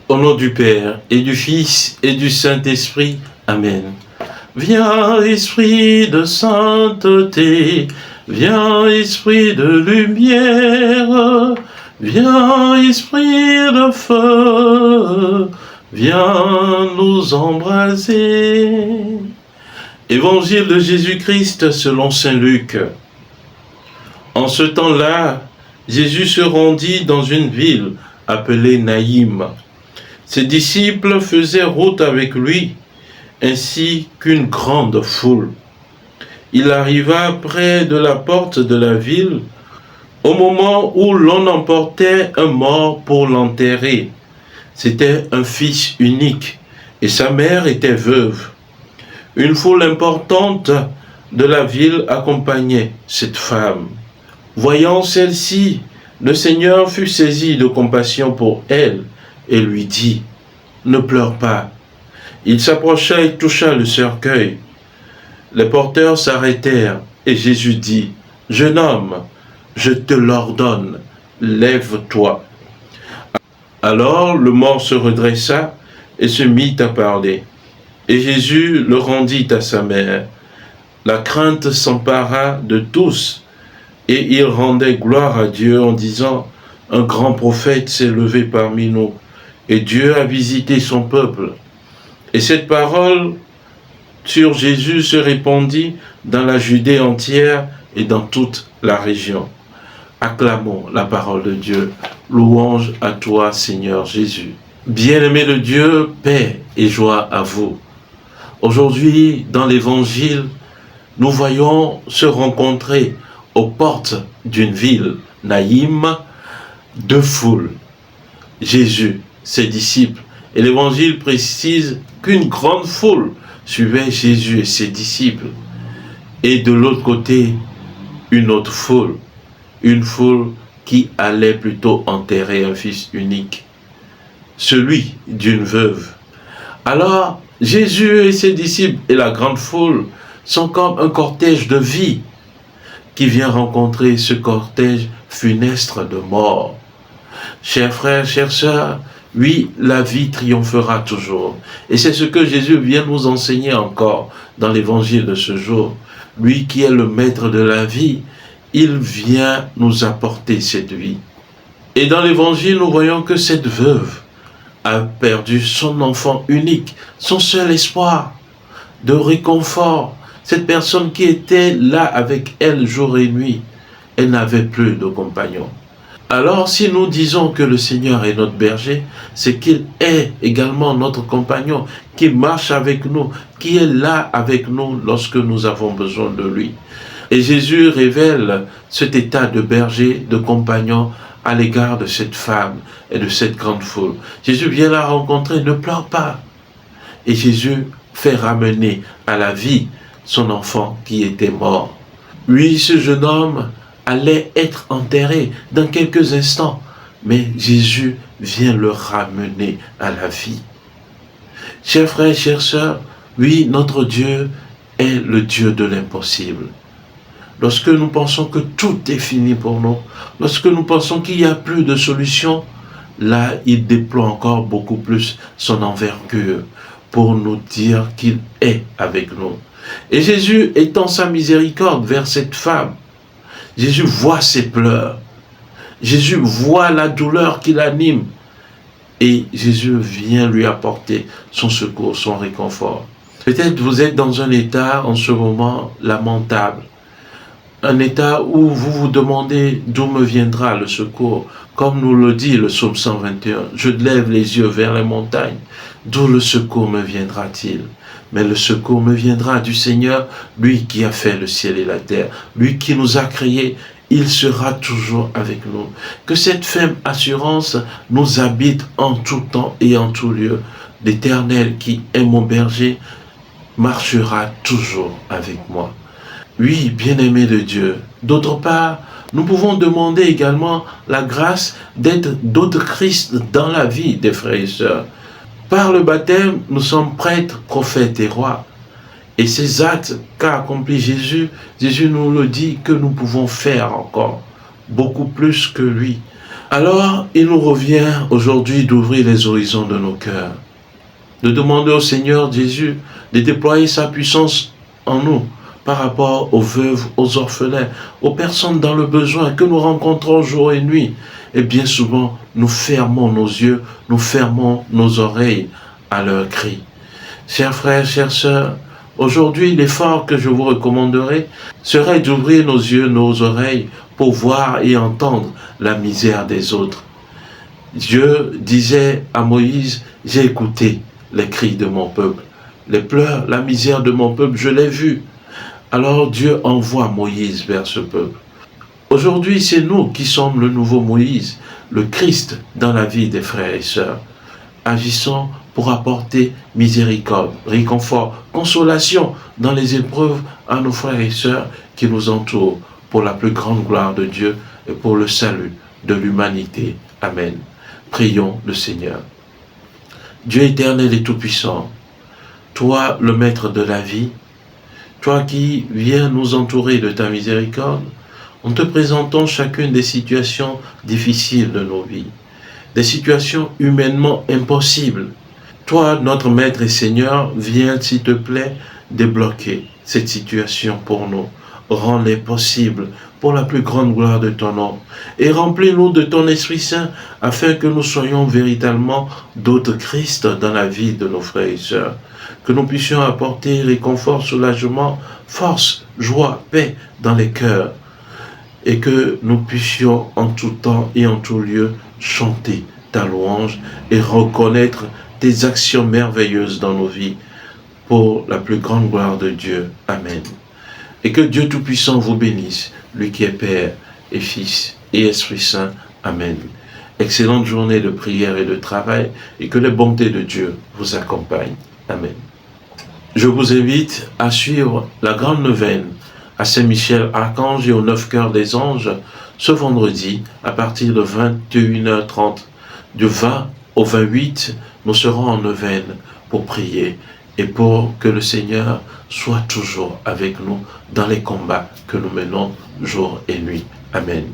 Au nom du Père, et du Fils, et du Saint-Esprit. Amen. Viens, Esprit de sainteté, viens, Esprit de lumière, viens, Esprit de feu, viens nous embraser. Évangile de Jésus-Christ selon saint Luc. En ce temps-là, Jésus se rendit dans une ville appelée Naïm. Ses disciples faisaient route avec lui, ainsi qu'une grande foule. Il arriva près de la porte de la ville, au moment où l'on emportait un mort pour l'enterrer. C'était un fils unique, et sa mère était veuve. Une foule importante de la ville accompagnait cette femme. Voyant celle-ci, le Seigneur fut saisi de compassion pour elle et lui dit, « Ne pleure pas. » Il s'approcha et toucha le cercueil. Les porteurs s'arrêtèrent et Jésus dit, « Jeune homme, je te l'ordonne, lève-toi. » Alors le mort se redressa et se mit à parler. Et Jésus le rendit à sa mère. La crainte s'empara de tous et ils rendaient gloire à Dieu en disant, « Un grand prophète s'est levé parmi nous et Dieu a visité son peuple. » Et cette parole sur Jésus se répandit dans la Judée entière et dans toute la région. Acclamons la parole de Dieu. Louange à toi, Seigneur Jésus. Bien-aimé de Dieu, paix et joie à vous. Aujourd'hui, dans l'Évangile, nous voyons se rencontrer aux portes d'une ville, Naïm, deux foules. Jésus, ses disciples. Et l'Évangile précise qu'une grande foule suivait Jésus et ses disciples. Et de l'autre côté, une autre foule. Une foule qui allait plutôt enterrer un fils unique. Celui d'une veuve. Alors, Jésus et ses disciples et la grande foule sont comme un cortège de vie qui vient rencontrer ce cortège funeste de mort. Chers frères, chères sœurs, oui, la vie triomphera toujours. Et c'est ce que Jésus vient nous enseigner encore dans l'évangile de ce jour. Lui qui est le maître de la vie, il vient nous apporter cette vie. Et dans l'évangile, nous voyons que cette veuve a perdu son enfant unique, son seul espoir de réconfort. Cette personne qui était là avec elle jour et nuit, elle n'avait plus de compagnon. Alors, si nous disons que le Seigneur est notre berger, c'est qu'il est également notre compagnon, qui marche avec nous, qui est là avec nous lorsque nous avons besoin de lui. Et Jésus révèle cet état de berger, de compagnon à l'égard de cette femme et de cette grande foule. Jésus vient la rencontrer, ne pleure pas. Et Jésus fait ramener à la vie son enfant qui était mort. Lui, ce jeune homme, allait être enterré dans quelques instants, mais Jésus vient le ramener à la vie. Chers frères, chères sœurs, oui, notre Dieu est le Dieu de l'impossible. Lorsque nous pensons que tout est fini pour nous, lorsque nous pensons qu'il n'y a plus de solution, là, il déploie encore beaucoup plus son envergure pour nous dire qu'il est avec nous. Et Jésus étend sa miséricorde vers cette femme. Jésus voit ses pleurs. Jésus voit la douleur qui l'anime. Et Jésus vient lui apporter son secours, son réconfort. Peut-être vous êtes dans un état en ce moment lamentable. Un état où vous vous demandez d'où me viendra le secours. Comme nous le dit le psaume 121, je lève les yeux vers les montagnes. D'où le secours me viendra-t-il? Mais le secours me viendra du Seigneur, lui qui a fait le ciel et la terre, lui qui nous a créés, il sera toujours avec nous. Que cette ferme assurance nous habite en tout temps et en tout lieu. L'Éternel qui est mon berger marchera toujours avec moi. Oui, bien-aimé de Dieu. D'autre part, nous pouvons demander également la grâce d'être d'autres Christ dans la vie des frères et sœurs. Par le baptême, nous sommes prêtres, prophètes et rois. Et ces actes qu'a accompli Jésus, Jésus nous le dit que nous pouvons faire encore, beaucoup plus que lui. Alors, il nous revient aujourd'hui d'ouvrir les horizons de nos cœurs, de demander au Seigneur Jésus de déployer sa puissance en nous par rapport aux veuves, aux orphelins, aux personnes dans le besoin que nous rencontrons jour et nuit. Et bien souvent, nous fermons nos yeux, nous fermons nos oreilles à leurs cris. Chers frères, chères sœurs, aujourd'hui, l'effort que je vous recommanderai serait d'ouvrir nos yeux, nos oreilles pour voir et entendre la misère des autres. Dieu disait à Moïse, j'ai écouté les cris de mon peuple, les pleurs, la misère de mon peuple, je l'ai vu. Alors Dieu envoie Moïse vers ce peuple. Aujourd'hui, c'est nous qui sommes le nouveau Moïse, le Christ dans la vie des frères et sœurs. Agissons pour apporter miséricorde, réconfort, consolation dans les épreuves à nos frères et sœurs qui nous entourent pour la plus grande gloire de Dieu et pour le salut de l'humanité. Amen. Prions le Seigneur. Dieu éternel et tout-puissant, toi le maître de la vie, toi qui viens nous entourer de ta miséricorde, en te présentant chacune des situations difficiles de nos vies, des situations humainement impossibles. Toi, notre Maître et Seigneur, viens, s'il te plaît, débloquer cette situation pour nous. Rends-les possibles pour la plus grande gloire de ton nom. Et remplis-nous de ton Esprit Saint afin que nous soyons véritablement d'autres Christ dans la vie de nos frères et sœurs. Que nous puissions apporter réconfort, soulagement, force, joie, paix dans les cœurs. Et que nous puissions en tout temps et en tout lieu chanter ta louange et reconnaître tes actions merveilleuses dans nos vies pour la plus grande gloire de Dieu. Amen. Et que Dieu Tout-Puissant vous bénisse, lui qui est Père et Fils et Esprit Saint. Amen. Excellente journée de prière et de travail et que les bontés de Dieu vous accompagnent. Amen. Je vous invite à suivre la grande neuvaine à Saint-Michel Archange et aux 9 cœurs des anges ce vendredi à partir de 21h30. Du 20 au 28, nous serons en neuvaine pour prier et pour que le Seigneur soit toujours avec nous dans les combats que nous menons jour et nuit. Amen.